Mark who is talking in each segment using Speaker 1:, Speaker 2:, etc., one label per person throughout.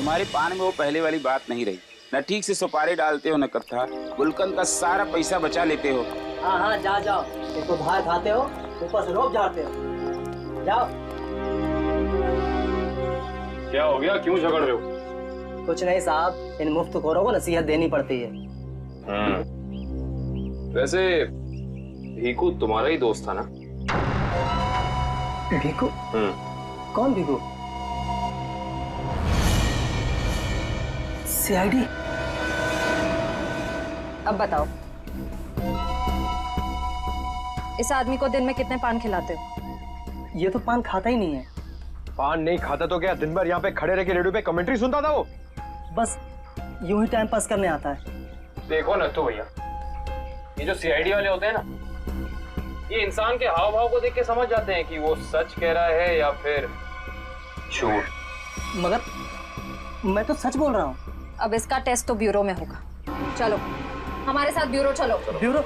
Speaker 1: तुम्हारे पान में वो पहले वाली बात नहीं रही। न ठीक से सुपारी डालते हो न कथा। गुलकंद का सारा पैसा बचा लेते हो।
Speaker 2: हाँ हाँ जाओ। एक तो बाहर खाते हो, ऊपर से रोब झाड़ते हो। जाओ।
Speaker 3: क्या हो गया, क्यों झगड़ रहे हो?
Speaker 2: कुछ नहीं साहब, इन मुफ्तखोरों को नसीहत देनी पड़ती है।
Speaker 3: वैसे भीकू तुम्हारा ही दोस्त था ना?
Speaker 2: भीकू? कौन भीकू? सीआईडी?
Speaker 4: अब बताओ, इस आदमी को दिन में कितने पान खिलाते हो?
Speaker 2: ये तो पान खाता ही नहीं है।
Speaker 3: पान नहीं खाता तो क्या दिन भर यहाँ पे खड़े रह के रेडियो पे कमेंट्री सुनता था वो?
Speaker 2: बस यूं ही टाइम पास करने आता है।
Speaker 3: देखो ना तो भैया, ये जो सीआईडी वाले होते हैं ना, ये इंसान के हाव भाव को देख के समझ जाते हैं कि वो सच कह रहा है या फिर झूठ।
Speaker 2: मगर मैं तो सच बोल रहा हूँ।
Speaker 4: अब इसका टेस्ट तो ब्यूरो में होगा। चलो हमारे साथ ब्यूरो चलो।
Speaker 2: ब्यूरो?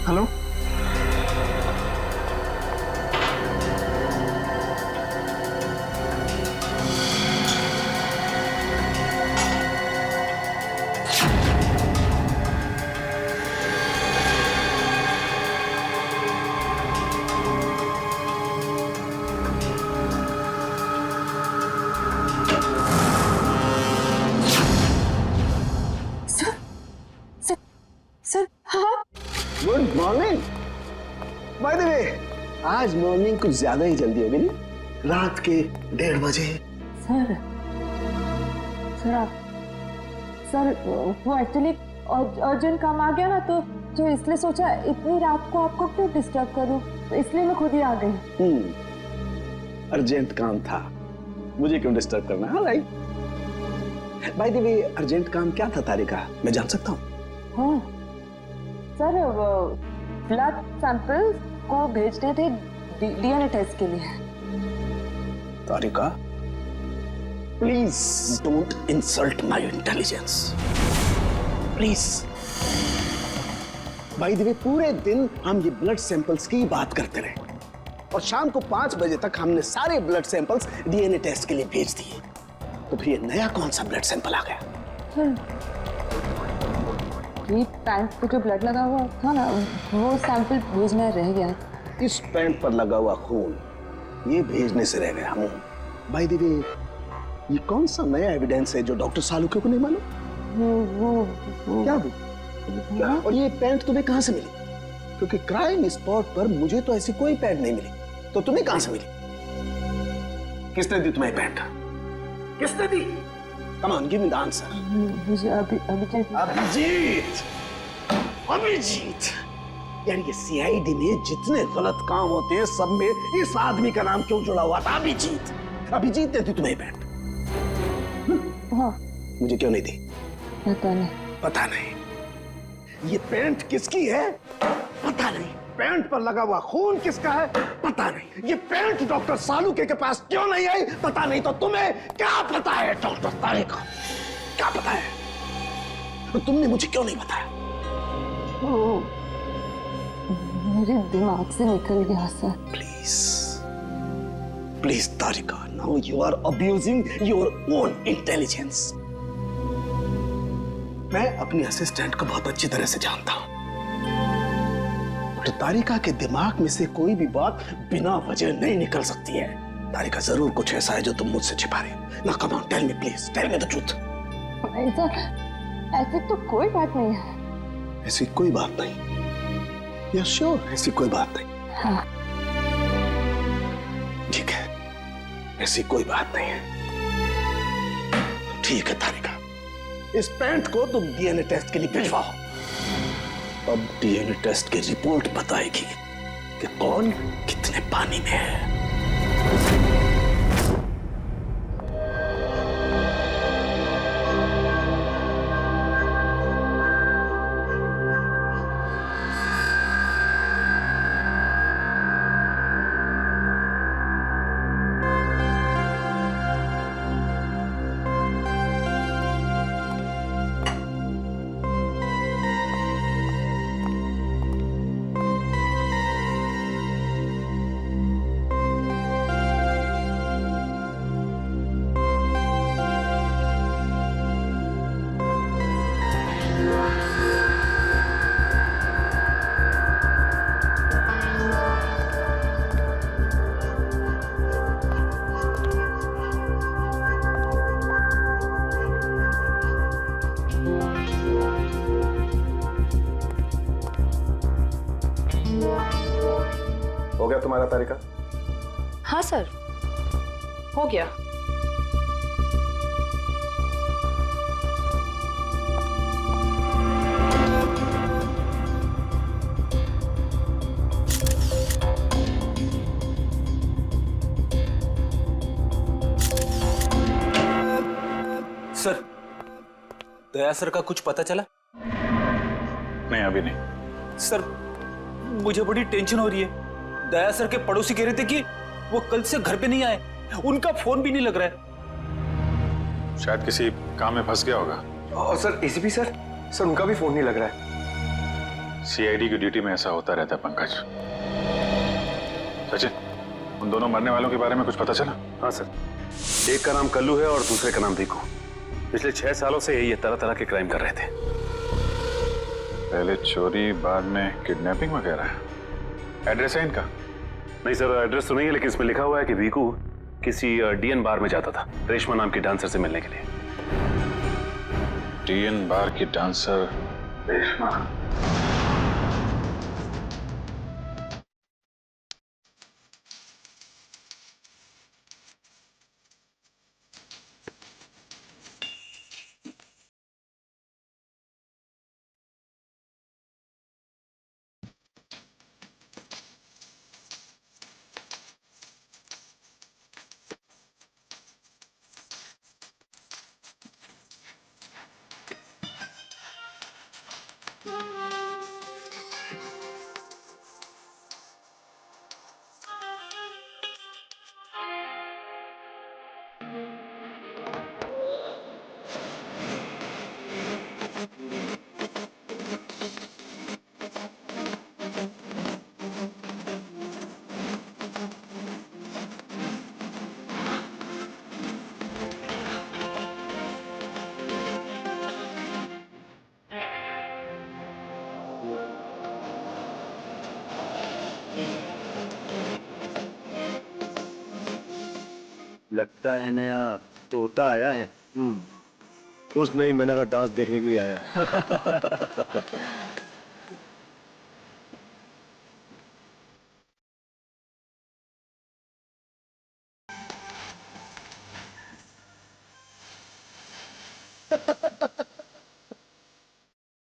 Speaker 2: हेलो?
Speaker 4: सर हाँ।
Speaker 5: Good morning. बाय द वे, आज मॉर्निंग कुछ ज्यादा ही जल्दी हो गई नहीं? रात के 1:30 बजे।
Speaker 6: सर वो एक्चुअली अर्जेंट काम आ गया ना, तो इसलिए सोचा इतनी रात को आपको क्यों डिस्टर्ब करूं, तो इसलिए मैं खुद ही आ गई।
Speaker 5: अर्जेंट काम था, मुझे क्यों डिस्टर्ब करना? हाँ right. Bye the way, urgent काम क्या था तारिका, मैं जान सकता हूँ?
Speaker 6: हाँ सर, ब्लड सैंपल को भेजने थे डीएनए टेस्ट के लिए।
Speaker 5: Tarika, please don't insult my intelligence, please. By the way, पूरे दिन हम ये ब्लड सैंपल्स की बात करते रहे और शाम को 5 बजे तक हमने सारे ब्लड सैंपल्स डीएनए टेस्ट के लिए भेज दिए। तो फिर ये नया कौन सा ब्लड सैंपल आ गया?
Speaker 6: ये पैंट पे जो ब्लड लगा हुआ था ना, वो सैंपल भेजना रह गया।
Speaker 5: इस पैंट पर लगा हुआ खून ये भेजने से रह गया। बाय द वे, ये कौन सा नया एविडेंस है जो डॉक्टर सालुके को नहीं मालूम?
Speaker 6: वो
Speaker 5: क्या? और ये पैंट तुम्हें कहां से मिली? क्योंकि क्राइम स्पॉट पर मुझे तो ऐसी कोई पैंट नहीं मिली, तो तुम्हें कहां से मिली? किसने दी तुम्हें पैंट? किसने दी? Come on, give me the answer. Abhijit. यार ये सीआईडी में जितने गलत काम होते हैं सब में इस आदमी का नाम क्यों जुड़ा हुआ था? अभिजीत। अभिजीत ने दी तुम्हें पैंट?
Speaker 6: हाँ।
Speaker 5: मुझे क्यों नहीं दी?
Speaker 6: पता नहीं।
Speaker 5: पता नहीं। ये पैंट किसकी है? पता नहीं। पैंट पर लगा हुआ खून किसका है पता नहीं, ये पैंट डॉक्टर सालुके के पास क्यों नहीं आई पता नहीं, तो तुम्हें क्या पता है डॉक्टर तारिक, क्या पता है? तो तुमने मुझे क्यों नहीं बताया?
Speaker 6: वो मेरे दिमाग से निकल गया sir.
Speaker 5: Please please Tarika, now you are abusing your own intelligence. मैं अपनी असिस्टेंट को बहुत अच्छी तरह से जानता हूं, तो तारिका के दिमाग में से कोई भी बात बिना वजह नहीं निकल सकती है। तारिका, जरूर कुछ ऐसा है जो तुम मुझसे छिपा रहे हो। ना come on, tell me please, tell me the truth.
Speaker 6: ऐसा ऐसी तो कोई बात नहीं है।
Speaker 5: ऐसी कोई बात नहीं? यू श्योर ऐसी कोई बात नहीं?
Speaker 6: हाँ।
Speaker 5: ठीक है, ऐसी कोई बात नहीं है। ठीक है तारिका, इस पैंट को तुम डीएनए टेस्ट के लिए भिजवाओ। अब डीएनए टेस्ट की रिपोर्ट बताएगी कि कौन कितने पानी में है।
Speaker 7: हो गया तुम्हारा तारिका?
Speaker 8: हाँ सर, हो गया।
Speaker 9: सर, दया सर का कुछ पता चला?
Speaker 7: नहीं, अभी नहीं।
Speaker 9: सर, मुझे बड़ी टेंशन हो रही है। दया सर के पड़ोसी कह रहे थे कि वो कल से घर पे नहीं आए, उनका फोन भी नहीं लग रहा है।
Speaker 7: शायद किसी काम में फंस गया होगा।
Speaker 10: और सर एसीपी सर उनका भी फोन नहीं लग रहा है।
Speaker 7: सीआईडी की ड्यूटी में ऐसा होता रहता है पंकज। सचिन, उन दोनों मरने वालों के बारे में कुछ पता चला?
Speaker 10: हाँ सर, एक का नाम कल्लू है और दूसरे का नाम दीकू। पिछले 6 सालों से ये तरह तरह के क्राइम कर रहे थे।
Speaker 7: पहले चोरी, बाद में किडनैपिंग वगैरह। एड्रेस है इनका?
Speaker 10: नहीं सर, एड्रेस तो नहीं है, लेकिन इसमें लिखा हुआ है कि वीकू किसी डीएन बार में जाता था रेशमा नाम की डांसर से मिलने के लिए।
Speaker 7: डीएन बार की डांसर रेशमा?
Speaker 11: लगता है नया तोता आया है। कुछ नहीं, मैंने का डांस देखने के लिए आया है।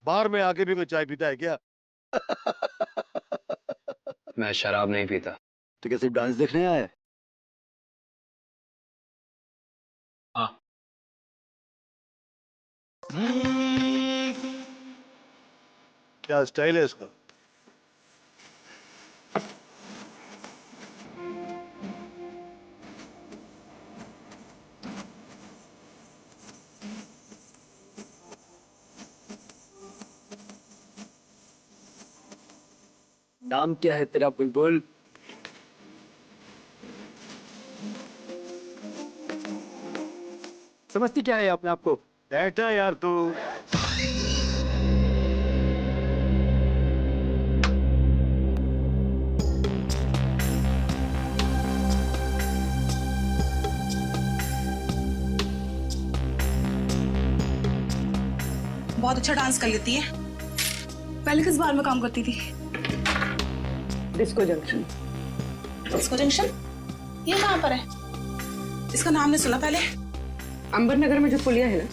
Speaker 11: बार में आके भी कोई चाय पीता है क्या?
Speaker 10: मैं शराब नहीं पीता।
Speaker 11: तो क्या सिर्फ डांस देखने आया है?
Speaker 9: हाँ।
Speaker 11: क्या स्टाइल है इसका? नाम क्या है तेरा बुलबुल? समझती क्या है अपने आप को? बैठा यार तू।
Speaker 12: बहुत अच्छा डांस कर लेती है। पहले किस बार में काम करती थी?
Speaker 8: Disco junction.
Speaker 12: Disco junction? ये कहाँ पर है? इसका नाम नहीं सुना पहले।
Speaker 8: अंबर नगर में जो पुलिया है ना,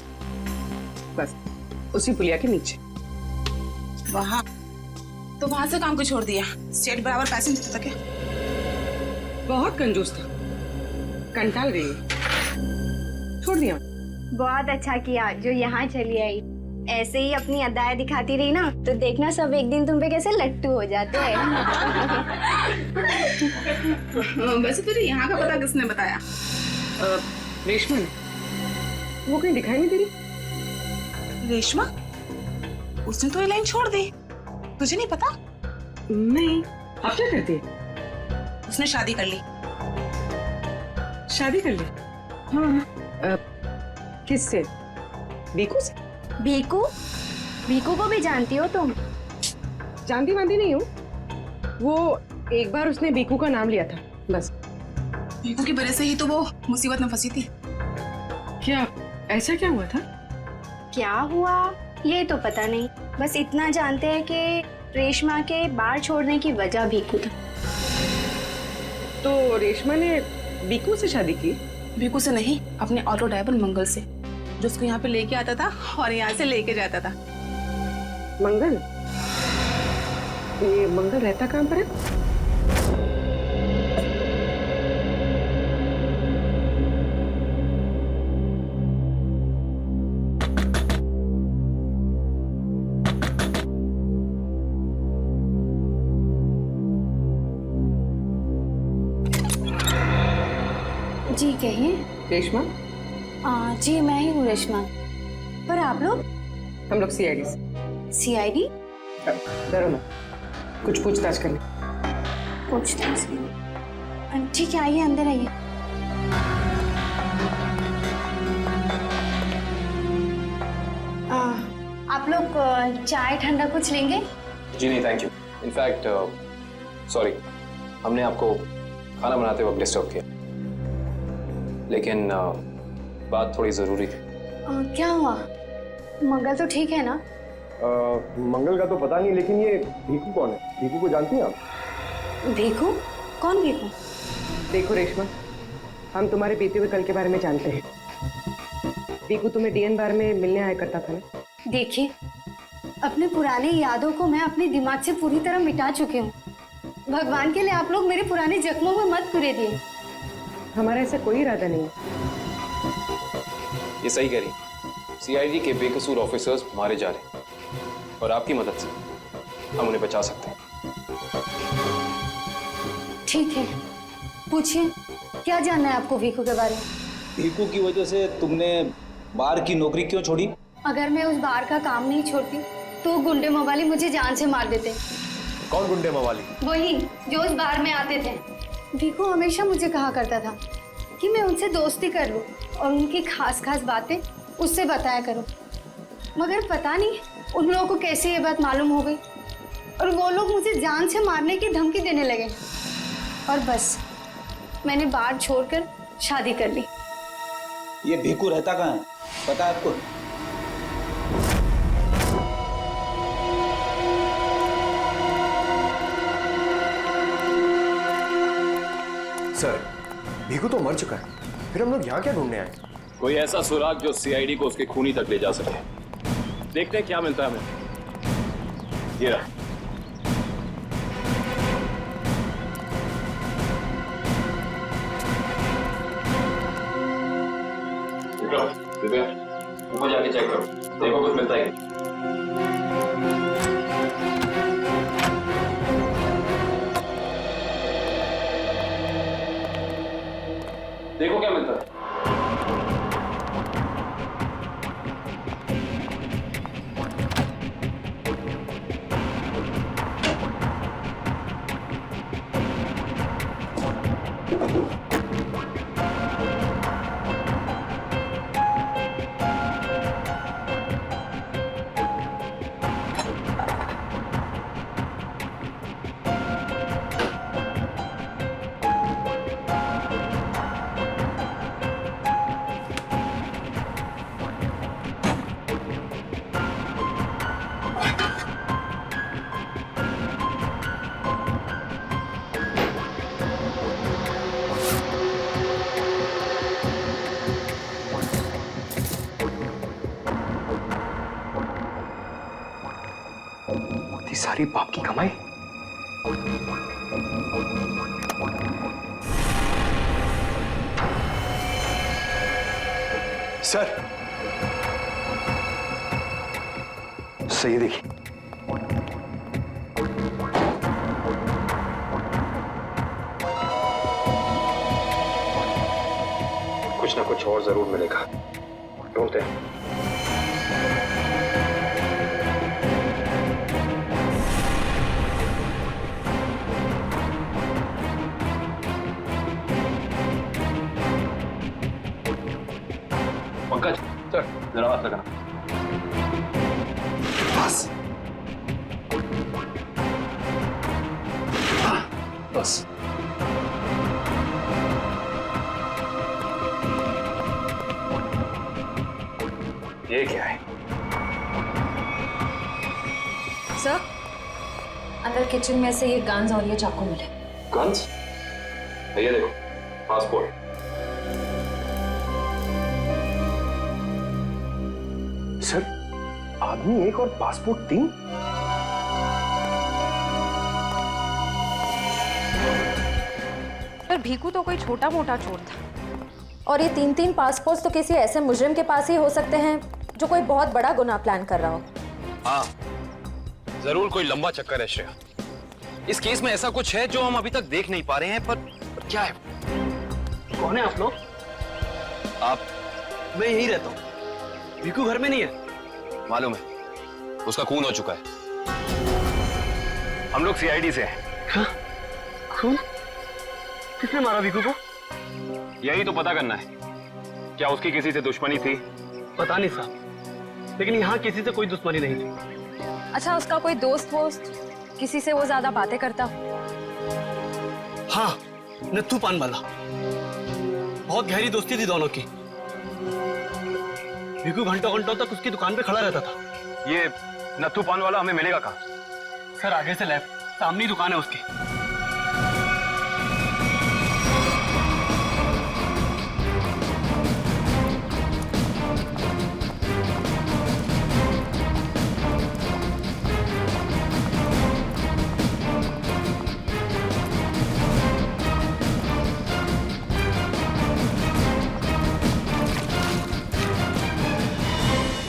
Speaker 8: बस उसी पुलिया के नीचे।
Speaker 12: वहाँ तो वहां से काम को छोड़ दिया। स्टेट बराबर पैसे नहीं देता क्या?
Speaker 8: बहुत कंजूस था, कंटाल गई, छोड़ दिया।
Speaker 6: बहुत अच्छा किया जो यहाँ चली आई। ऐसे ही अपनी अदाएं दिखाती रही ना तो देखना सब एक दिन तुम पे कैसे लट्टू हो जाते हैं।
Speaker 12: वैसे तुझे यहाँ का पता किसने बताया?
Speaker 8: रेशमा ने। वो कहीं दिखाई नहीं दे रही।
Speaker 12: रेशमा? उसने तो ये लाइन छोड़ दी। तुझे नहीं पता?
Speaker 8: नहीं। अब क्या करती है?
Speaker 12: उसने शादी कर ली।
Speaker 8: शादी कर ली? हाँ। किससे? बीकू से?
Speaker 6: भीकू? भीकू को भी जानती हो तुम?
Speaker 8: जानती वांती नहीं हूँ। वो एक बार उसने बीकू का नाम लिया था, बस।
Speaker 12: भीकू की वजह से ही तो वो मुसीबत में फंसी थी।
Speaker 8: क्या ऐसा क्या हुआ था?
Speaker 6: क्या हुआ ये तो पता नहीं, बस इतना जानते हैं कि रेशमा के बार छोड़ने की वजह भीकू था।
Speaker 8: तो रेशमा ने बीकू से शादी की?
Speaker 12: भीकू से नहीं, अपने ऑटो ड्राइवर मंगल से, जो उसको यहाँ पे लेके आता था और यहाँ से लेके जाता था।
Speaker 8: मंगल? ये मंगल रहता कहाँ पर है?
Speaker 6: जी कहिए।
Speaker 8: रेशमा?
Speaker 6: जी मैं ही हूँ रेशमा। पर आप लोग?
Speaker 8: हम लोग सीआईडी से।
Speaker 6: सीआईडी?
Speaker 8: डरो मत, कुछ पूछताछ करनी।
Speaker 6: पूछताछ? ठीक है, आइए अंदर आइए। आप लोग चाय ठंडा कुछ लेंगे?
Speaker 3: जी नहीं, थैंक यू। इनफैक्ट सॉरी, हमने आपको खाना बनाते वक्त डिस्टर्ब किया, लेकिन बात थोड़ी जरूरी थी।
Speaker 6: क्या हुआ? मंगल तो ठीक है ना?
Speaker 11: मंगल का तो पता नहीं, लेकिन ये भीकू कौन है? भीकू को जानती हैं आप?
Speaker 6: भीकू? कौन भीकू?
Speaker 8: देखो रेशमा, हम तुम्हारे बीते हुए कल के बारे में जानते हैं। भीकू तुम्हें डीएन बार में मिलने आया करता था ना?
Speaker 6: देखिए, अपने पुरानी यादों को मैं अपने दिमाग से पूरी तरह मिटा चुकी हूँ। भगवान के लिए आप लोग मेरे पुराने जख्मों में मत कुरेदिए।
Speaker 8: हमारा ऐसा कोई इरादा नहीं है।
Speaker 3: ये सही कह रही। सीआईडी के बेकसूर ऑफिसर्स मारे जा रहे हैं और आपकी मदद से हम उन्हें बचा सकते हैं।
Speaker 6: ठीक है, पूछिए, क्या जानना है आपको भीकू के बारे में?
Speaker 9: भीकू की वजह से तुमने बार की नौकरी क्यों छोड़ी?
Speaker 6: अगर मैं उस बार का काम नहीं छोड़ती तो गुंडे मवाली मुझे जान से मार देते।
Speaker 11: कौन गुंडे मवाली?
Speaker 6: वही जो उस बार में आते थे। भीकू हमेशा मुझे कहा करता था कि मैं उनसे दोस्ती कर लूं और उनकी खास खास बातें उससे बताया करूं, मगर पता नहीं उन लोगों को कैसे ये बात मालूम हो गई और वो लोग मुझे जान से मारने की धमकी देने लगे और बस मैंने बार छोड़कर शादी कर ली।
Speaker 9: ये भीकू रहता कहाँ है, पता है आपको?
Speaker 11: सर, भीकू तो मर चुका है, फिर हम लोग यहाँ क्या ढूंढने आए?
Speaker 3: कोई ऐसा सुराग जो सीआईडी को उसके खूनी तक ले जा सके। देखते हैं क्या मिलता है हमें। ये रहा। ऊपर जाके चेक करो, देखो कुछ मिलता है। देखो क्या मिलता है।
Speaker 11: इतनी सारी बाप की कमाई। सर सही देखिए।
Speaker 3: कुछ ना कुछ और जरूर मिलेगा, ढूंढते हैं। पंकज सर, जरा हाथ लगाना।
Speaker 5: बस बस।
Speaker 3: ये क्या है?
Speaker 4: सर, अंदर किचन में से ये गन्स और ये चाकू मिले।
Speaker 3: गन्स? ये देखो, पासपोर्ट।
Speaker 11: सर, आदमी एक और पासपोर्ट 3?
Speaker 4: पर भीकू तो कोई छोटा मोटा चोर था, और ये 3-3 पासपोर्ट तो किसी ऐसे मुजरिम के पास ही हो सकते हैं जो कोई बहुत बड़ा गुनाह प्लान कर रहा हो।
Speaker 13: हाँ, जरूर कोई लंबा चक्कर है श्रेया। इस केस में ऐसा कुछ है जो हम अभी तक देख नहीं पा रहे हैं, पर क्या है?
Speaker 2: कौन है आप लोग?
Speaker 13: आप?
Speaker 2: मैं यहीं रहता हूँ। भीकू घर में नहीं है।
Speaker 13: मालूम है, उसका खून हो चुका है। हम लोग सीआईडी से हैं।
Speaker 2: हाँ? खून? किसने मारा भीकू को?
Speaker 3: यही तो पता करना है, क्या उसकी किसी से दुश्मनी थी?
Speaker 2: पता नहीं साहब, लेकिन यहाँ किसी से कोई दुश्मनी नहीं थी।
Speaker 4: अच्छा, उसका कोई दोस्त वोस्त, किसी से वो ज्यादा बातें करता?
Speaker 2: हाँ, नत्थू पान वाला। बहुत गहरी दोस्ती थी दोनों की। भीकू घंटों घंटों तक उसकी दुकान पे खड़ा रहता था।
Speaker 3: ये नत्थू पान वाला हमें मिलेगा कहाँ?
Speaker 2: सर, आगे से लेफ्ट, सामने ही दुकान है उसकी।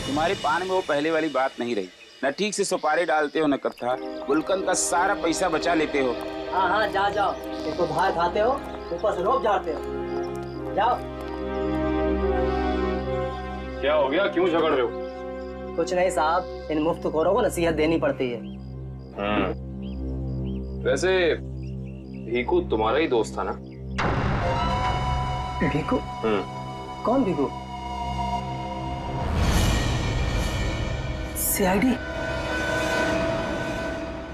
Speaker 1: तुम्हारे पान में वो पहले वाली बात नहीं रही। न ठीक से सुपारी डालते हो न कत्था। गुलकंद का सारा पैसा बचा लेते हो।
Speaker 2: हाँ हाँ, जाओ। एक तो बाहर खाते हो, ऊपर से रोब झाड़ते हो। जाओ।
Speaker 3: क्या हो गया, क्यों झगड़ रहे हो?
Speaker 2: कुछ नहीं साहब, इन मुफ्तखोरों को नसीहत देनी पड़ती है।
Speaker 3: वैसे भीकू तुम्हारा ही दोस्त था ना?
Speaker 2: भीकू? कौन भीकू? सीआईडी?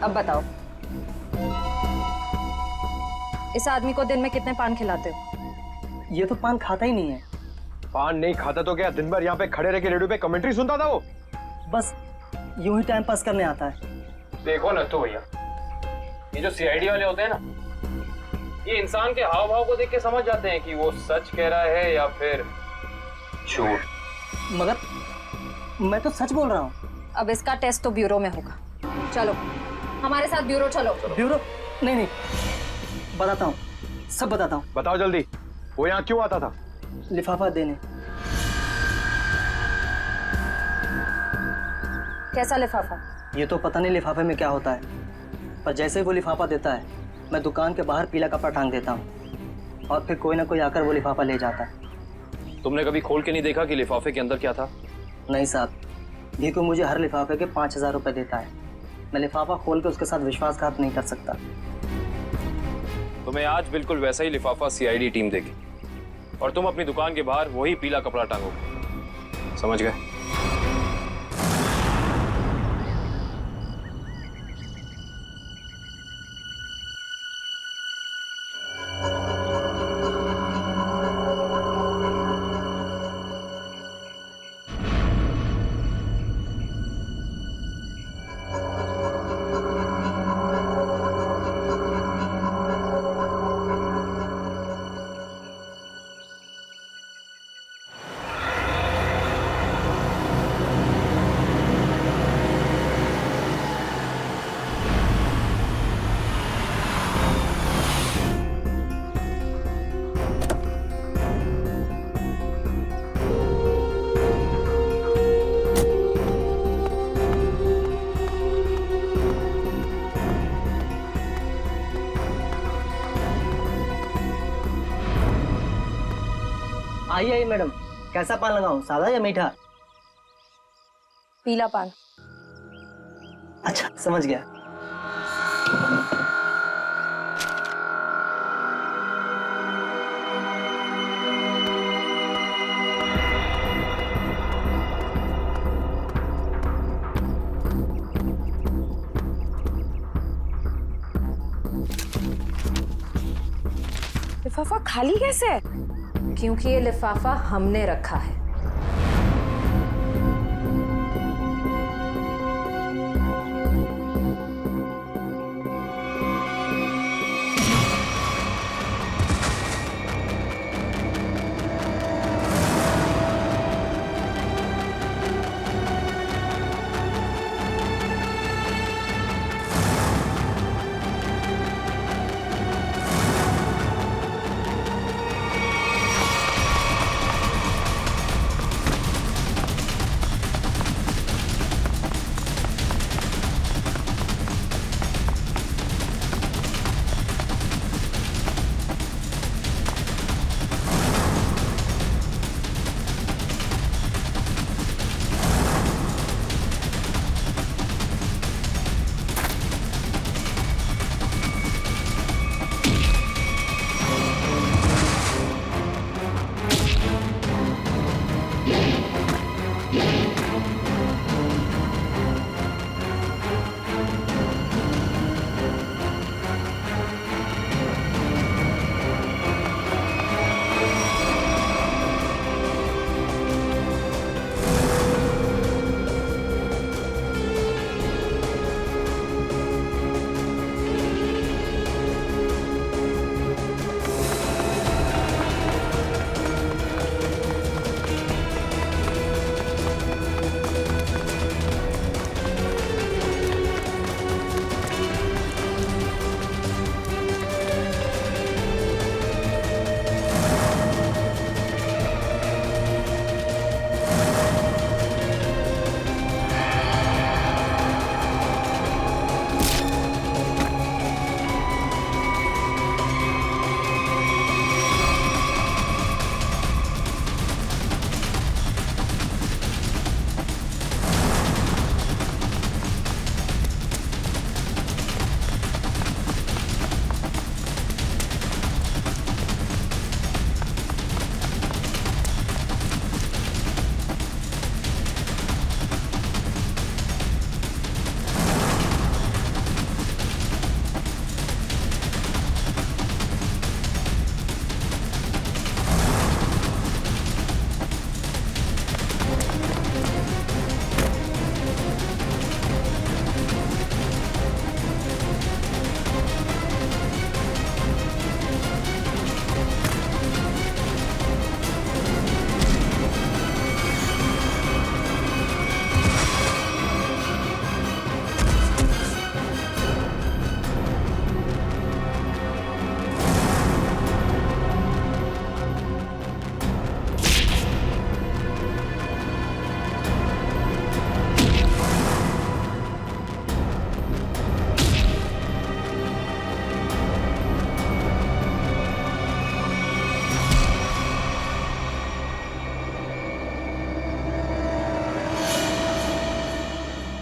Speaker 4: अब बताओ, इस आदमी को दिन में कितने पान खिलाते हो?
Speaker 2: ये तो पान खाता ही नहीं है।
Speaker 11: पान नहीं खाता तो क्या दिन भर यहाँ पे खड़े रह के रेडियो पे कमेंट्री सुनता था वो?
Speaker 2: बस यूं ही टाइम पास करने आता है।
Speaker 3: देखो नत्थू भैया, ये जो सीआईडी वाले होते हैं ना, ये इंसान के हाव भाव को देख के समझ जाते हैं कि वो सच कह रहा है या फिर झूठ।
Speaker 2: मगर मैं तो सच बोल रहा हूँ।
Speaker 4: अब इसका टेस्ट तो ब्यूरो में होगा। चलो हमारे साथ ब्यूरो चलो।
Speaker 2: ब्यूरो? नहीं, बताता हूँ, सब बताता हूँ।
Speaker 11: बताओ जल्दी, वो यहाँ क्यों आता था?
Speaker 2: लिफाफा देने।
Speaker 4: कैसा लिफाफा?
Speaker 2: ये तो पता नहीं लिफाफे में क्या होता है, पर जैसे वो लिफाफा देता है, मैं दुकान के बाहर पीला कपड़ा टांग देता हूँ और फिर कोई ना कोई आकर वो लिफाफा ले जाता है।
Speaker 3: तुमने कभी खोल के नहीं देखा कि लिफाफे के अंदर क्या था?
Speaker 2: नहीं साहब, भीकू मुझे हर लिफाफे के 5000 रुपए देता है। मैं लिफाफा खोल के उसके साथ विश्वासघात नहीं कर सकता।
Speaker 3: तुम्हें आज बिल्कुल वैसा ही लिफाफा सीआईडी टीम देगी और तुम अपनी दुकान के बाहर वही पीला कपड़ा टांगोगे। समझ गए?
Speaker 2: आइए मैडम, कैसा पान लगाऊं, सादा या मीठा?
Speaker 4: पीला पान।
Speaker 2: अच्छा, समझ गया।
Speaker 4: लिफाफा खाली कैसे है? क्योंकि ये लिफाफा हमने रखा है।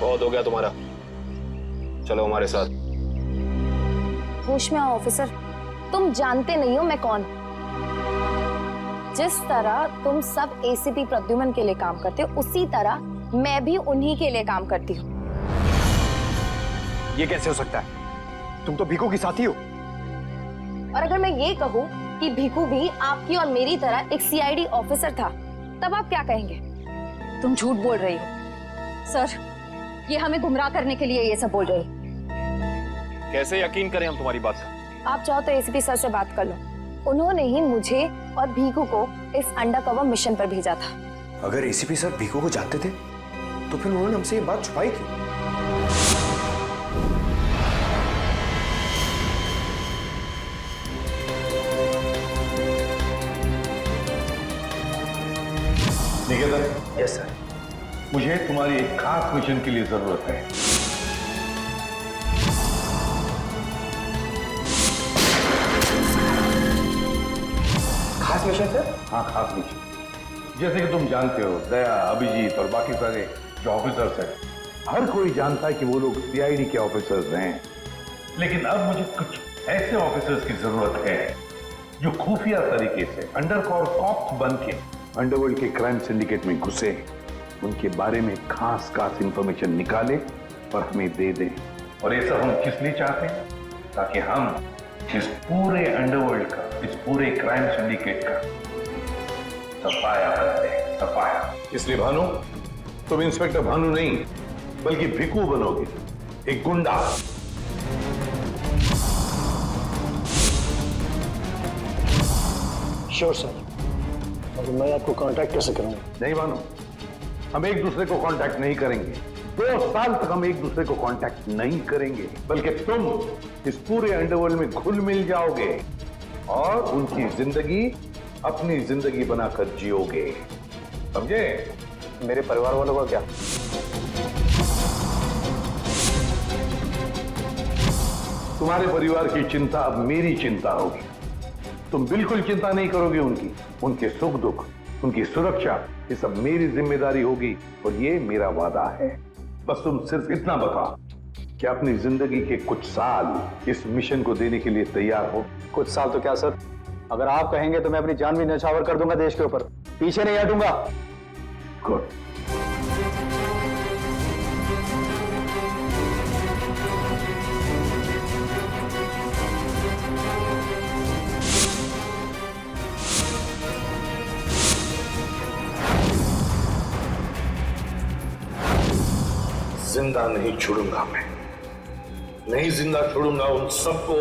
Speaker 4: बहुत हो गया तुम्हारा, चलो हमारे साथ। होश में आओ ऑफिसर,
Speaker 14: तुम जानते नहीं हो मैं कौन। जिस तरह तुम सब एसीपी प्रद्युमन के लिए काम करते हो, उसी तरह मैं भी उन्हीं के लिए काम करती हूँ।
Speaker 11: ये कैसे हो सकता है? तुम तो भीखू की साथी हो।
Speaker 14: और अगर मैं ये कहूँ कि भीखू भी आपकी और मेरी तरह एक सीआईडी ऑफिसर था, तब आप क्या कहेंगे? तुम झूठ बोल रही हो। सर, ये हमें गुमराह करने के लिए ये सब बोल रही है।
Speaker 13: कैसे यकीन करें हम तुम्हारी बात का?
Speaker 14: आप चाहो तो एसीपी सर से बात कर लो। उन्होंने ही मुझे और भीखू को इस अंडरकवर मिशन पर भेजा था।
Speaker 11: अगर एसीपी सर भीखू को जानते थे तो फिर उन्होंने हमसे ये बात छुपाई क्यों?
Speaker 7: निकेतन।
Speaker 11: Yes sir.
Speaker 7: मुझे तुम्हारी एक खास मिशन के लिए जरूरत है।
Speaker 11: खास मिशन सर?
Speaker 7: हाँ, खास मिशन। जैसे कि तुम जानते हो, दया, अभिजीत और बाकी सारे जो ऑफिसर्स हैं, हर कोई जानता है कि वो लोग सीआईडी के ऑफिसर्स हैं। लेकिन अब मुझे कुछ ऐसे ऑफिसर्स की जरूरत है जो खुफिया तरीके से अंडरकवर कॉप्स बन के अंडरवर्ल्ड के क्राइम सिंडिकेट में घुसे, उनके बारे में खास इंफॉर्मेशन निकाले और हमें दे दें। और ये सब हम किस लिए चाहते हैं? ताकि हम इस पूरे अंडरवर्ल्ड का, इस पूरे क्राइम सिंडिकेट का सफाया करते हैं, सफाया। इसलिए भानु, तुम इंस्पेक्टर भानु नहीं बल्कि भिकू बनोगे, एक गुंडा।
Speaker 5: Sure sir. और मैं आपको कांटेक्ट कैसे करूंगा?
Speaker 7: नहीं भानु, हम एक दूसरे को कांटेक्ट नहीं करेंगे। 2 साल तक हम एक दूसरे को कांटेक्ट नहीं करेंगे, बल्कि तुम इस पूरे अंडरवर्ल्ड में घुल मिल जाओगे और उनकी जिंदगी अपनी जिंदगी बनाकर जियोगे, समझे?
Speaker 11: मेरे परिवार वालों का क्या?
Speaker 7: तुम्हारे परिवार की चिंता अब मेरी चिंता होगी। तुम बिल्कुल चिंता नहीं करोगे उनकी, उनके सुख दुख, उनकी सुरक्षा, ये सब मेरी जिम्मेदारी होगी और ये मेरा वादा है। बस तुम सिर्फ इतना बताओ कि अपनी जिंदगी के कुछ साल इस मिशन को देने के लिए तैयार हो।
Speaker 11: कुछ साल तो क्या सर, अगर आप कहेंगे तो मैं अपनी जान भी न्यौछावर कर दूंगा देश के ऊपर, पीछे नहीं हटूंगा।
Speaker 7: गुड।
Speaker 15: जिंदा नहीं छोड़ूंगा मैं, नहीं जिंदा छोड़ूंगा उन सबको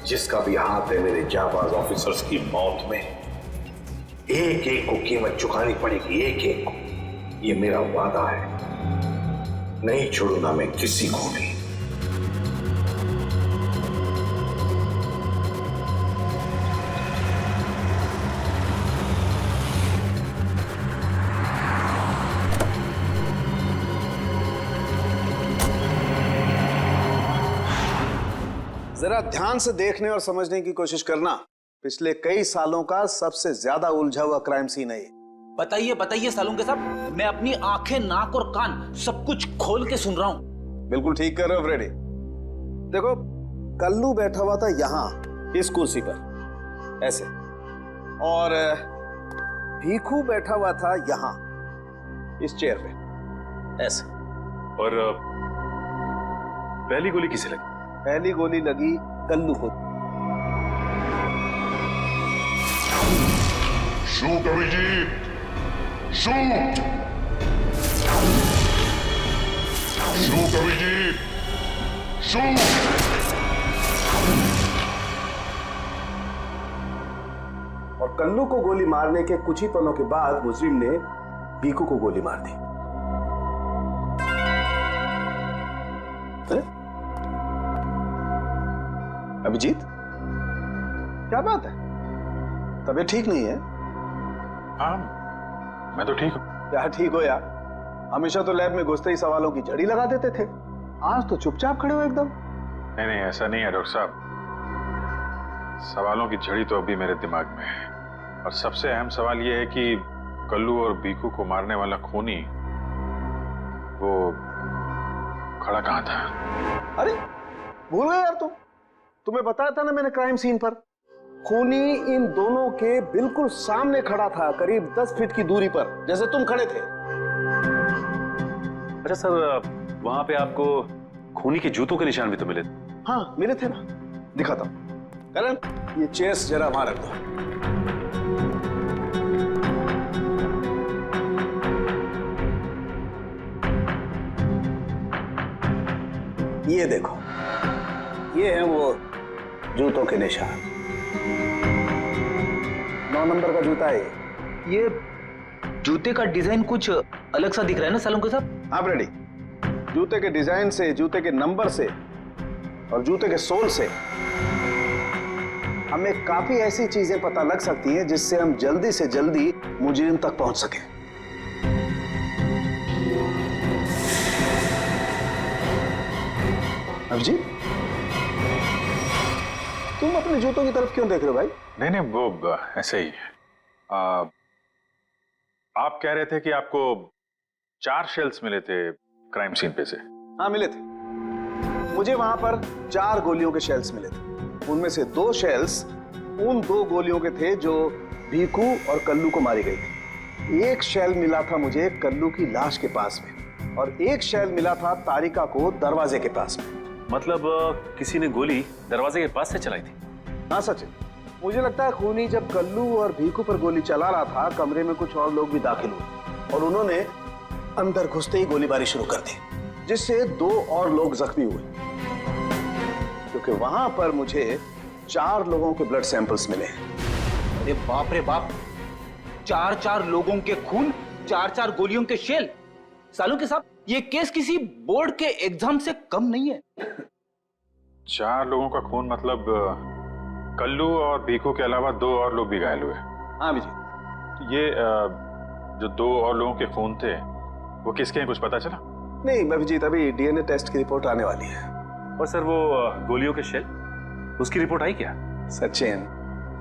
Speaker 15: जिसका भी हाथ है मेरे जाबाज ऑफिसर्स की मौत में। एक एक को कीमत चुकानी पड़ेगी, एक एक को। ये मेरा वादा है, नहीं छोड़ूंगा मैं किसी को भी।
Speaker 5: जरा ध्यान से देखने और समझने की कोशिश करना। पिछले कई सालों का सबसे ज्यादा उलझा हुआ क्राइम सीन है ये।
Speaker 9: बताइए बताइए सालुंके साहब, मैं अपनी आंखें, नाक और कान सब कुछ खोल के सुन रहा हूं।
Speaker 5: बिल्कुल ठीक कर रहे हो फ्रेडी। देखो, कल्लू बैठा हुआ था यहां इस कुर्सी पर ऐसे, और भीखू बैठा हुआ था यहां इस चेयर पे ऐसे।
Speaker 10: और पहली गोली किसे लगी?
Speaker 5: पहली गोली लगी कल्लू को।
Speaker 15: Shoot Abhijit, shoot, shoot Abhijit, shoot.
Speaker 5: और कल्लू को गोली मारने के कुछ ही पलों के बाद मुजरिम ने भीखू को गोली मार दी। अभिजीत, क्या बात है? तबीयत ठीक नहीं है?
Speaker 7: हाँ, मैं तो ठीक हूँ।
Speaker 5: यार ठीक हो यार, हमेशा तो लैब में घुसते ही सवालों की जड़ी लगा देते थे, आज तो चुपचाप खड़े हो एकदम।
Speaker 7: नहीं नहीं, ऐसा नहीं है डॉक्टर साहब। सवालों की झड़ी तो अभी मेरे दिमाग में है, और सबसे अहम सवाल यह है कि कल्लू और बीकू को मारने वाला खूनी वो खड़ा कहाँ था?
Speaker 5: अरे भूल गए यार, तुम तुम्हें बताया था ना मैंने क्राइम सीन पर। खूनी इन दोनों के बिल्कुल सामने खड़ा था, करीब 10 फीट की दूरी पर, जैसे तुम खड़े थे।
Speaker 10: अच्छा सर, वहां पे आपको खूनी के जूतों के निशान भी तो मिले थे?
Speaker 5: हाँ मिले थे ना, दिखाता हूं। करण, ये चेस जरा वहां रख दो। ये देखो, ये है वो जूतों के निशान। 9 नंबर का जूता है
Speaker 9: ये जूते का डिजाइन कुछ अलग सा दिख रहा है ना सालों के साथ।
Speaker 5: आप रेडी? जूते के डिजाइन से, जूते के नंबर से और जूते के सोल से हमें काफी ऐसी चीजें पता लग सकती हैं जिससे हम जल्दी से जल्दी मुजरिम तक पहुंच सकें। अभिजीत, तुम अपने जूतों की तरफ क्यों देख रहे हो भाई?
Speaker 7: नहीं नहीं, वो ऐसे ही। आप कह रहे थे कि आपको 4 शेल्स मिले थे क्राइम सीन पे से।
Speaker 5: हाँ मिले थे, मुझे वहां पर 4 गोलियों के शेल्स मिले थे। उनमें से 2 शेल्स उन 2 गोलियों के थे जो भीखू और कल्लू को मारी गई थी। एक शेल मिला था मुझे कल्लू की लाश के पास में और एक शेल मिला था तारिका को दरवाजे के पास में।
Speaker 10: मतलब किसी ने गोली दरवाजे के पास से चलाई थी?
Speaker 5: हाँ सचिन, मुझे लगता है खूनी जब कल्लू और भीखू पर गोली चला रहा था, कमरे में कुछ और लोग भी दाखिल हुए और उन्होंने अंदर घुसते ही गोलीबारी शुरू कर दी, जिससे 2 और लोग जख्मी हुए। क्योंकि वहां पर मुझे 4 लोगों के ब्लड सैंपल्स मिले।
Speaker 9: अरे बाप रे बाप, 4 लोगों के खून, 4 गोलियों के शेल। सालों के साथ ये केस किसी बोर्ड के एग्जाम से कम नहीं है।
Speaker 7: 4 लोगों का खून मतलब कल्लू और भीखू के अलावा 2 और लोग भी घायल हुए।
Speaker 5: हाँ विजय,
Speaker 7: ये जो 2 और लोगों के खून थे वो किसके हैं, कुछ पता चला?
Speaker 5: नहीं अभिजीत, अभी डीएनए टेस्ट की रिपोर्ट आने वाली है।
Speaker 10: और सर वो गोलियों के शेल, उसकी रिपोर्ट आई क्या?
Speaker 5: सचिन,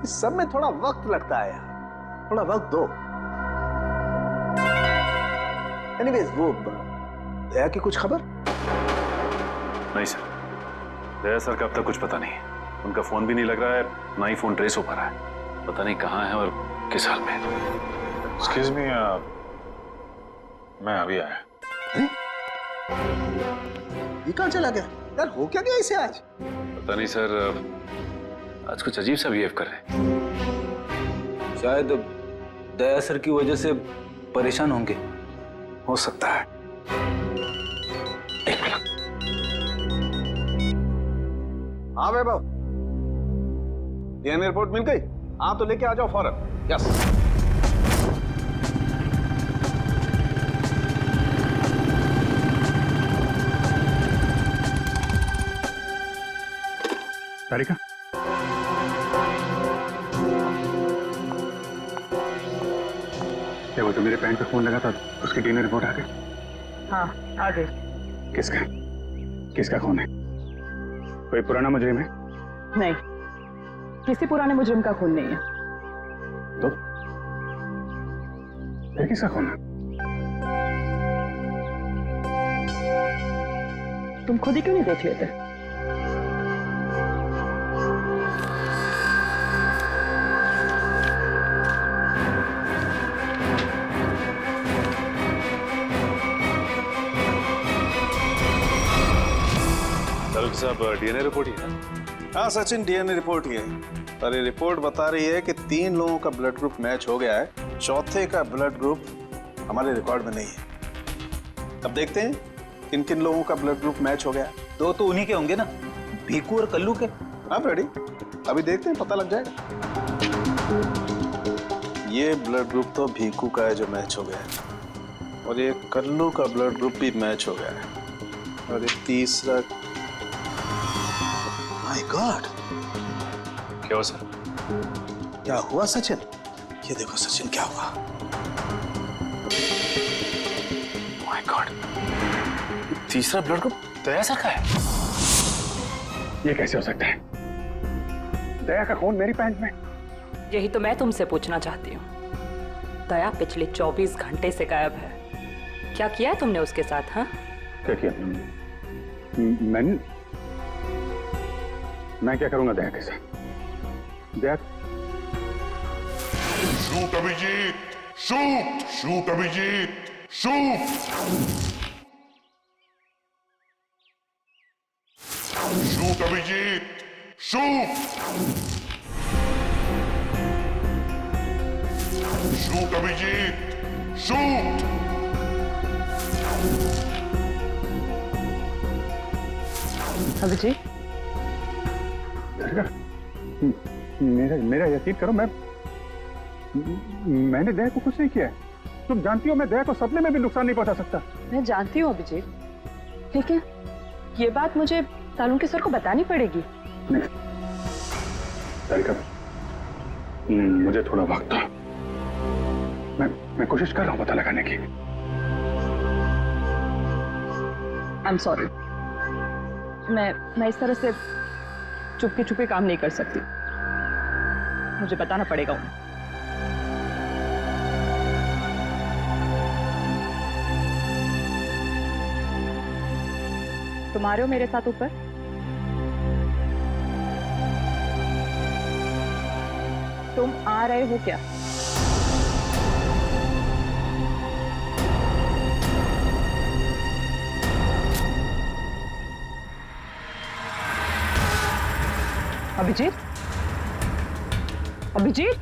Speaker 5: इस सब में थोड़ा वक्त लगता है यार, थोड़ा वक्त दो। एनीवेज, वो दया की कुछ खबर?
Speaker 10: नहीं सर, दया सर का अब तक कुछ पता नहीं। उनका फोन भी नहीं लग रहा है, ना ही फोन ट्रेस हो पा रहा है। पता नहीं कहाँ है और किस हाल में है।
Speaker 7: एक्सक्यूज मी, मैं अभी आया।
Speaker 5: ये कहाँ चला गया यार? हो क्या गया इसे आज?
Speaker 10: पता नहीं सर, आज कुछ अजीब सा बिहेव कर रहे हैं।
Speaker 9: शायद दया सर की वजह से परेशान होंगे।
Speaker 5: हो सकता है। एक मिनट। हाँ वैभव, डीएनए रिपोर्ट मिल गई? हाँ तो लेके आ जाओ फौरन। यस।
Speaker 7: तारिका, क्या वो तो मेरे पैंट पे फोन लगा था, उसकी डीएनए रिपोर्ट आ गई?
Speaker 8: हाँ आ गई।
Speaker 7: किसका किसका खून है? कोई पुराना मुजरिम है?
Speaker 8: नहीं, किसी पुराने मुजरिम का खून नहीं है।
Speaker 7: तो फिर किसका खून है?
Speaker 8: तुम खुद ही क्यों नहीं देख लेते?
Speaker 10: साहब, डीएनए रिपोर्ट ही है?
Speaker 5: हाँ सचिन, डीएनए रिपोर्ट ही है। पर ये रिपोर्ट बता रही है कि 3 लोगों का ब्लड ग्रुप मैच हो गया है, चौथे का ब्लड ग्रुप हमारे रिकॉर्ड में नहीं है। अब देखते हैं किन किन लोगों का ब्लड ग्रुप मैच हो गया।
Speaker 9: 2 तो उन्हीं के होंगे ना, भीखू और कल्लू के।
Speaker 5: आप रेडी? अभी देखते हैं, पता लग जाएगा। ये ब्लड ग्रुप तो भीखू का है जो मैच हो गया है, और ये कल्लू का ब्लड ग्रुप भी मैच हो गया है, और ये तीसरा। माय गॉड,
Speaker 10: क्या हुआ सर?
Speaker 5: क्या हुआ सचिन? ये देखो सचिन, क्या हुआ?
Speaker 10: माय गॉड, तीसरा ब्लड ग्रुप दया सर का है।
Speaker 7: ये कैसे हो सकता है? दया का खून मेरी पैंट में।
Speaker 16: यही तो मैं तुमसे पूछना चाहती हूँ। दया पिछले 24 घंटे से गायब है। क्या किया है तुमने उसके साथ? हाँ,
Speaker 7: क्या किया? मैंने मैं क्या करूंगा दया के साथ? Daya
Speaker 15: shoot Abhijit, shoot shoot Abhijit, shoot shoot Abhijit, shoot shoot Abhijit, shoot.
Speaker 8: Abhijeet,
Speaker 7: मेरा यकीन करो, मैंने दया को कुछ नहीं किया है। तुम जानती हो मैं दया को सपने में भी नुकसान नहीं पहुंचा सकता।
Speaker 8: मैं जानती हूँ अभिजीत, लेकिन ये बात मुझे तालुंके सर को बतानी पड़ेगी।
Speaker 7: तारिका, मुझे थोड़ा वक्त दो। मैं कोशिश कर रहा हूं पता लगाने की।
Speaker 8: आई एम सॉरी, मैं इस तरह से चुपके चुपके काम नहीं कर सकती। मुझे बताना पड़ेगा उन्हें। तुम आ रहे हो मेरे साथ ऊपर? तुम आ रहे हो क्या? अभिजीत, अभिजीत,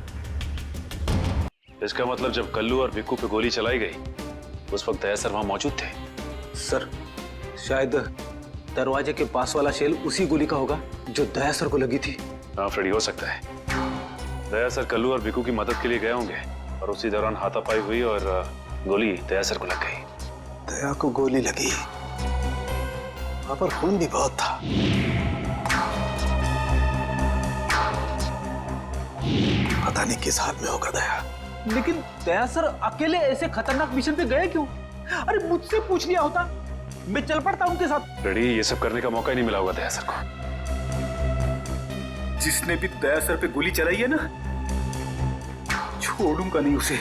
Speaker 10: इसका मतलब जब कल्लू और भिक्कू पे गोली चलाई गई उस वक्त दया सर वहां मौजूद थे?
Speaker 9: सर, शायद दरवाजे के पास वाला शेल उसी गोली का होगा जो दया सर को लगी थी।
Speaker 10: हाँ फ्रेडी, हो सकता है दया सर कल्लू और भिक्कू की मदद के लिए गए होंगे और उसी दौरान हाथापाई हुई और गोली दया सर को लग गई।
Speaker 5: दया को गोली लगी, वहां पर खून भी बहुत था। पता नहीं किस हाल में होगा दया।
Speaker 9: लेकिन दया सर अकेले ऐसे खतरनाक मिशन पे गए क्यों? अरे मुझसे पूछ लिया होता, मैं चल पड़ता उनके साथ।
Speaker 10: फ्रेडी, ये सब करने का मौका ही नहीं मिला होगा दया सर को।
Speaker 9: जिसने भी दया सर पे गोली चलाई है ना, छोड़ूंगा नहीं उसे।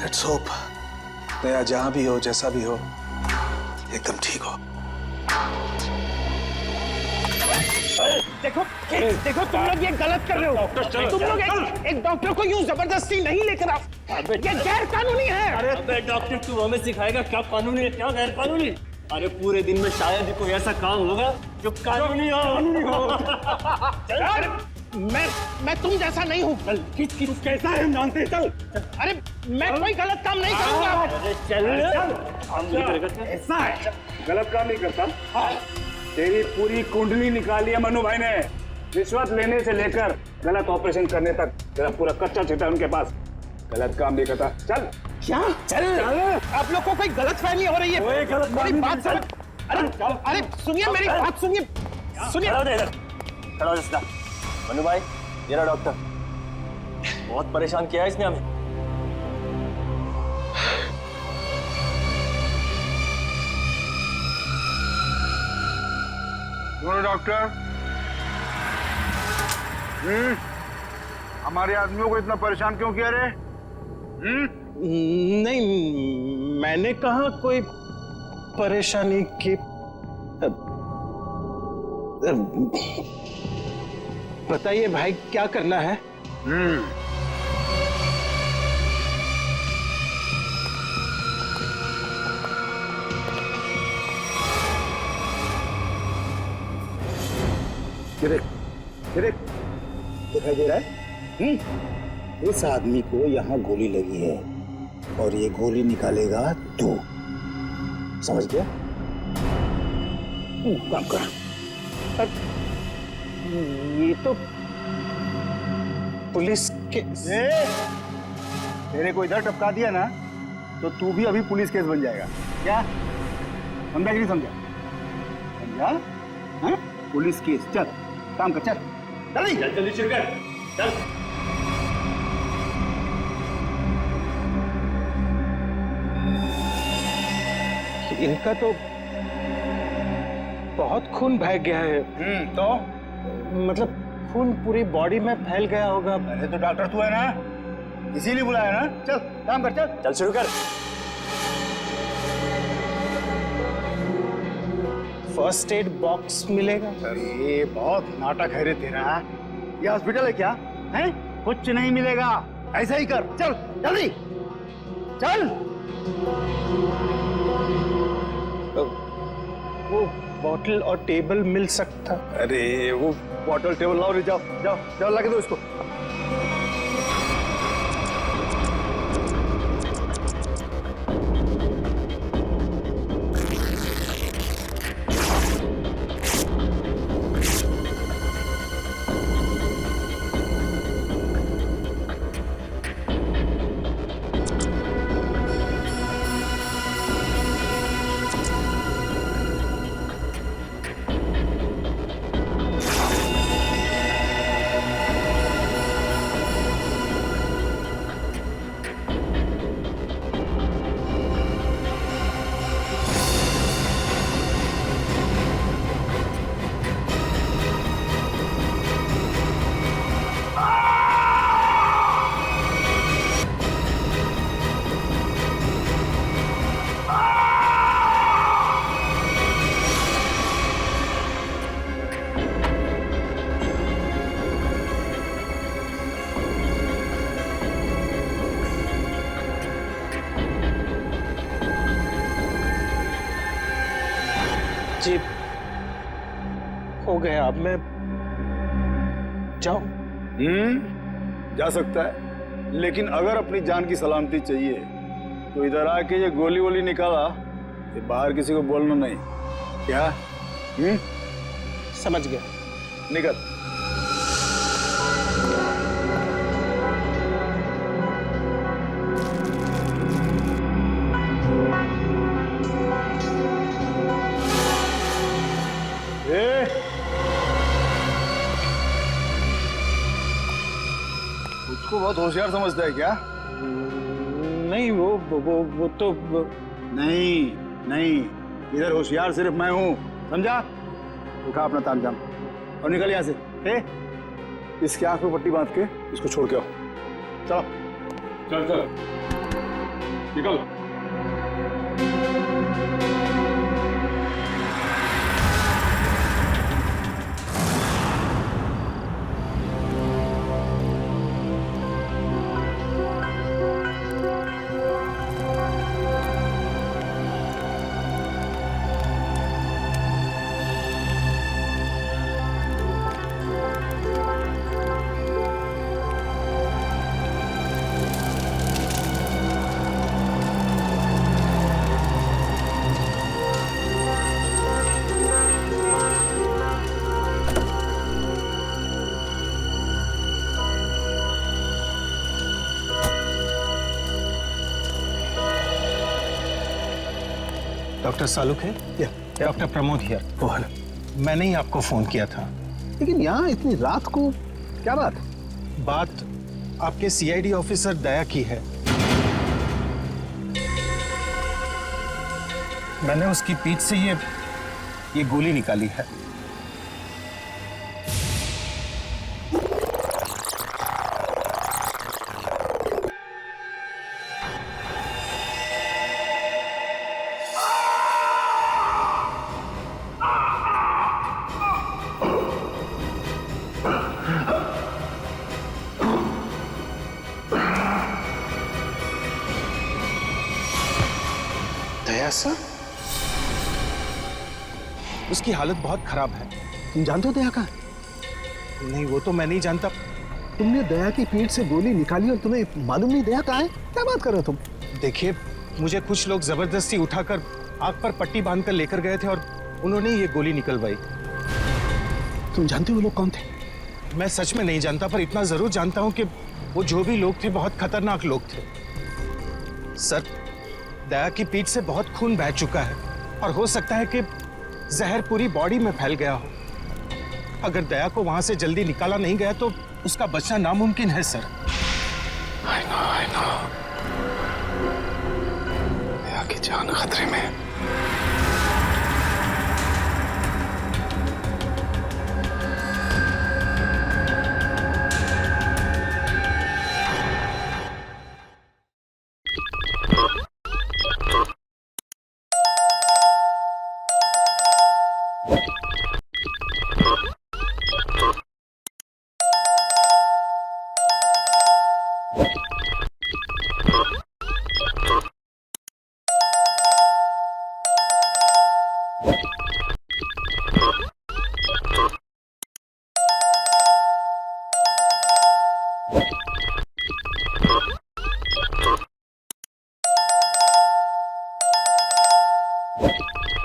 Speaker 5: लेट्स होप दया जहां भी हो, जैसा भी हो, एकदम ठीक हो।
Speaker 17: देखो देखो, तुम लोग ये गलत कर रहे हो। तुम लोग एक डॉक्टर को यूं जबरदस्ती नहीं लेकर आओ, ये गैर कानूनी है।
Speaker 11: अरे डॉक्टर, तू हमें सिखाएगा क्या कानूनी है क्या गैर कानूनी? अरे पूरे दिन में शायद ही कोई ऐसा काम होगा जो कानूनी हो।
Speaker 17: अरे मैं तुम जैसा नहीं हूँ।
Speaker 11: किस कैसा है हम जानते हैं। चल।
Speaker 17: अरे मैं कोई गलत काम नहीं करूंगा।
Speaker 11: चल, ऐसा है गलत काम नहीं करता। तेरी पूरी कुंडली निकाली है मनु भाई ने, रिश्वत लेने से लेकर गलत ऑपरेशन करने तक तेरा पूरा कच्चा चिट्ठा उनके पास। गलत काम नहीं करता। चल।
Speaker 17: क्या? चल। आप लोग को कोई गलत फहमी हो रही है। मेरी बात समझ। अरे सुनिए, मेरी बात सुनिए।
Speaker 11: खड़ा हो सीधा। मनु भाई, ये रहा डॉक्टर। बहुत परेशान किया है इसने हमें।
Speaker 7: डॉक्टर, हमारे आदमियों को इतना परेशान क्यों किया रे?
Speaker 17: नहीं, मैंने कहा कोई परेशानी की। बताइए भाई, क्या करना है?
Speaker 5: दिखाई दे रहा है? इस आदमी को यहाँ गोली लगी है और ये गोली निकालेगा तू, समझ गया? काम कर।
Speaker 17: ये तो पुलिस के
Speaker 7: तेरे को इधर टपका दिया ना तो तू भी अभी पुलिस केस बन जाएगा। क्या समझा कि नहीं समझा? समझा? हाँ? Police case. चल काम कर, चल जल्दी शुरू कर। चल।
Speaker 17: इनका तो बहुत खून बह गया है।
Speaker 7: तो
Speaker 17: मतलब खून पूरी बॉडी में फैल गया होगा।
Speaker 7: अरे तो डॉक्टर तू है ना, इसीलिए बुलाया ना। चल काम कर, चल शुरू कर।
Speaker 17: फर्स्ट एड बॉक्स मिलेगा?
Speaker 11: अरे बहुत नाटक है रे तेरा। ये हॉस्पिटल है क्या? हैं? कुछ नहीं मिलेगा, ऐसा ही कर, चल जल्दी चल।
Speaker 17: वो बॉटल और टेबल मिल सकता?
Speaker 11: अरे वो बॉटल टेबल लाओ रे, जाओ जाओ जाओ, लगा दो इसको।
Speaker 17: जी हो गया, अब मैं जाऊं?
Speaker 11: जा सकता है, लेकिन अगर अपनी जान की सलामती चाहिए तो इधर आके ये गोली वोली निकाला, ये बाहर किसी को बोलना नहीं, क्या?
Speaker 17: समझ गया।
Speaker 11: निकल। उसको बहुत होशियार समझता है क्या?
Speaker 17: नहीं वो तो
Speaker 11: नहीं नहीं, इधर होशियार सिर्फ मैं हूँ, समझा? उठा अपना तामझाम और निकल यहाँ से। इसके आंख पे पट्टी बांध के इसको छोड़ के आओ। चलो चल चल निकल।
Speaker 17: डॉक्टर सालुक है? Doctor Pramod here. मैंने ही आपको फोन किया था।
Speaker 5: लेकिन यहाँ इतनी रात को क्या बात?
Speaker 17: बात आपके सीआईडी ऑफिसर दया की है। मैंने उसकी पीठ से ये गोली निकाली है। दया सर? उसकी हालत बहुत खराब है।
Speaker 5: तुम जानते हो दया का?
Speaker 17: नहीं, वो तो मैं नहीं जानता।
Speaker 5: तुमने दया की पीठ से गोली निकाली और तुम्हें मालूम नहीं दया कहाँ है? क्या बात कर रहे हो तुम?
Speaker 17: देखिए, मुझे कुछ लोग जबरदस्ती उठाकर आंख पर पट्टी बांधकर लेकर गए थे और उन्होंने ये गोली निकलवाई।
Speaker 5: तुम जानते हो वो लोग कौन थे?
Speaker 17: मैं सच में नहीं जानता, पर इतना जरूर जानता हूं कि वो जो भी लोग थे बहुत खतरनाक लोग थे। सर, दया की पीठ से बहुत खून बह चुका है और हो सकता है कि जहर पूरी बॉडी में फैल गया हो। अगर दया को वहां से जल्दी निकाला नहीं गया तो उसका बचना नामुमकिन है सर।
Speaker 15: I know। दया की जान खतरे में।